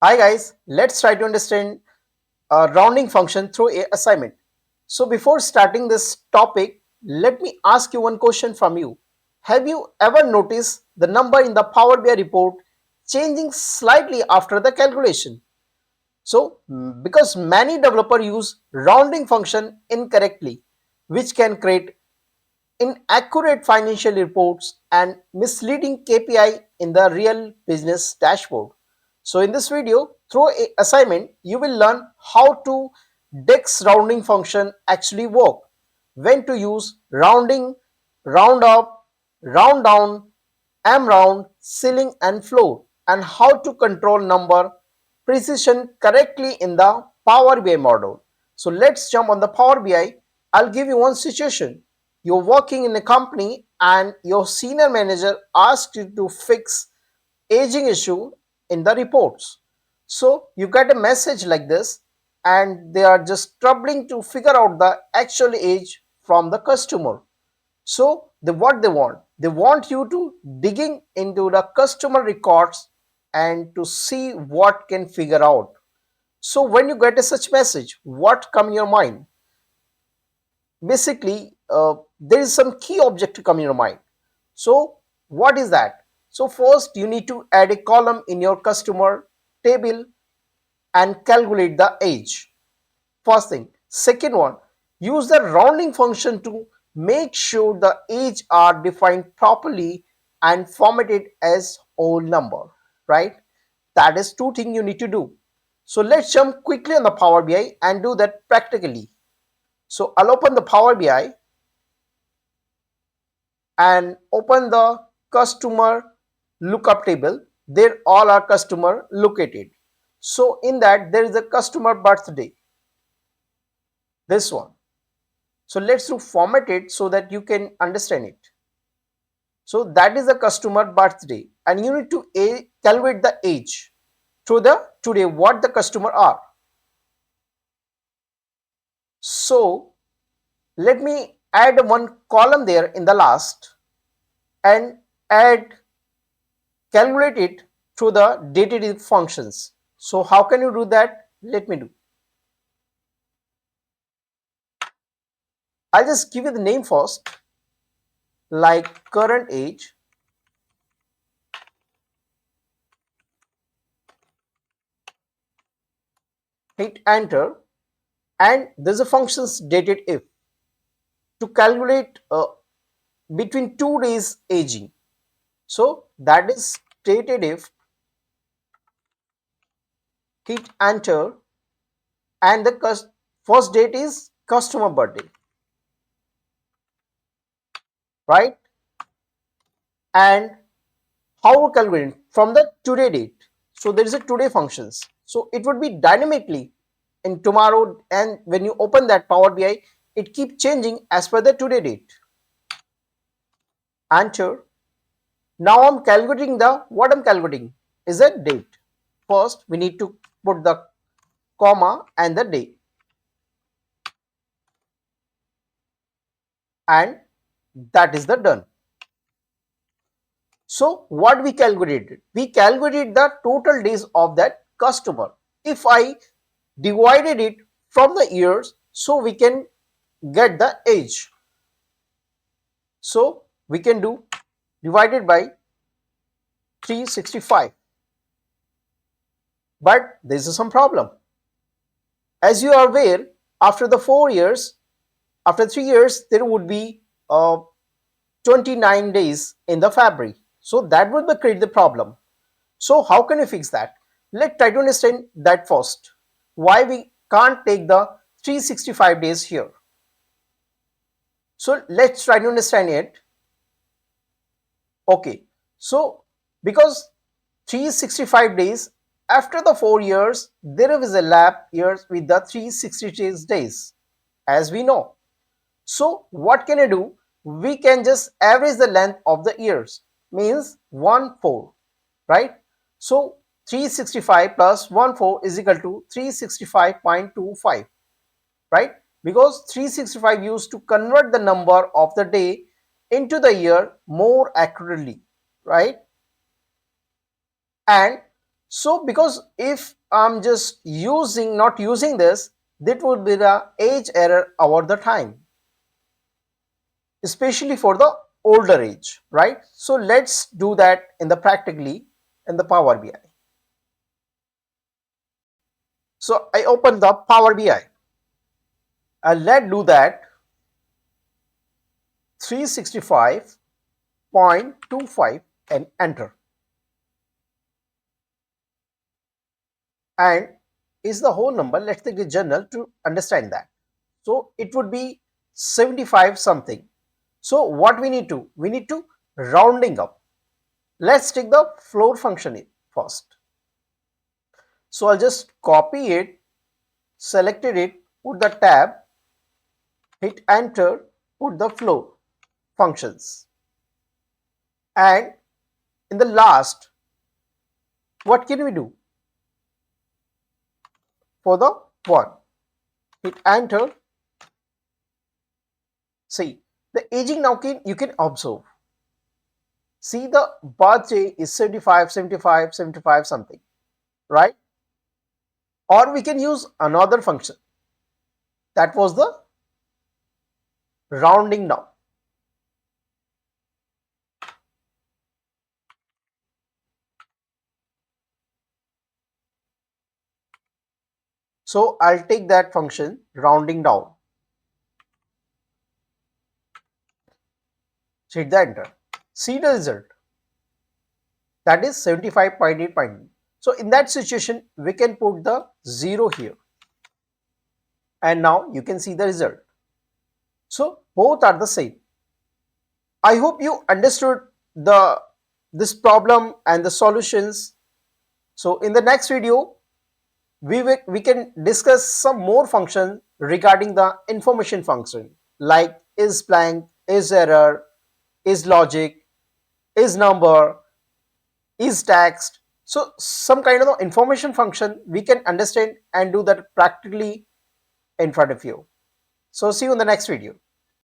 Hi guys, let's try to understand a rounding function through a assignment. So before starting this topic, let me ask you one question from you. Have you ever noticed the number in the Power BI report changing slightly after the calculation? Because many developers use rounding function incorrectly, which can create inaccurate financial reports and misleading KPI in the real business dashboard. So in this video, through a assignment, you will learn how to DAX rounding function actually work, when to use rounding, round up, round down, M round, ceiling and floor, and how to control number precision correctly in the Power BI model. So let's jump on the Power BI. I'll give you one situation. You're working in a company and your senior manager asks you to fix aging issue in the reports. So you get a message like this and they are just troubling to figure out the actual age from the customer. So what they want you to digging into the customer records and to see what can figure out. So when you get a such message, what come in your mind? Basically, there is some key object to come in your mind. So what is that? So first you need to add a column in your customer table and calculate the age. First thing. Second one, use the rounding function to make sure the age are defined properly and formatted as whole number, right? That is two things you need to do. So let's jump quickly on the Power BI and do that practically. So I'll open the Power BI and open the customer lookup table. There all are customer located. So in that there is a customer birthday, this one. So let's do format it so that you can understand it. So that is the customer birthday and you need to calculate the age through the today what the customer are. So let me add one column there in the last and add calculate it through the DATEDIFF functions. So how can you do that? Let me do. I'll just give you the name first, like current age, hit enter, and there's a functions DATEDIFF to calculate between 2 days aging. So that is DATEDIFF, hit enter, and the first date is customer birthday, right? And how we calculate from the today date. So there is a today functions. So it would be dynamically in tomorrow, and when you open that Power BI, it keeps changing as per the today date. Enter. Now I'm calculating what I'm calculating is a date. First we need to put the comma and the day, and that is the done. So what we calculated? We calculated the total days of that customer. If I divided it from the years, so we can get the age. So we can do divided by 365. But there is some problem. As you are aware, after the 4 years, after 3 years, there would be 29 days in the February. So that would create the problem. So how can we fix that? Let's try to understand that first. Why we can't take the 365 days here. So let's try to understand it. Okay, so because 365 days after the 4 years, there is a lap years with the 366 days, as we know. So what can I do? We can just average the length of the years, means 1 4, right? So 365 plus 1 4 is equal to 365.25, right? Because 365 used to convert the number of the day into the year more accurately, right? And So because if I'm just not using this, that would be the age error over the time, especially for the older age, right? So let's do that in the practically in the Power BI. So I open the Power BI and let's do that 365.25 and enter. And is the whole number, let's take the journal to understand that. So it would be 75 something. So what we need to? We need to rounding up. Let's take the floor function first. So I'll just copy it, selected it, put the tab, hit enter, put the floor functions. And in the last, what can we do? For the 1, hit enter. See, the aging now you can observe. See, the birthday is 75, 75, 75 something, right? Or we can use another function. That was the rounding down. So I'll take that function rounding down. Hit the enter. See the result. That is 75.8. So in that situation, we can put the 0 here. And now you can see the result. So both are the same. I hope you understood this problem and the solutions. So in the next video, we can discuss some more functions regarding the information function like is blank, is error, is logic, is number, is text. So some kind of information function we can understand and do that practically in front of you. So see you in the next video.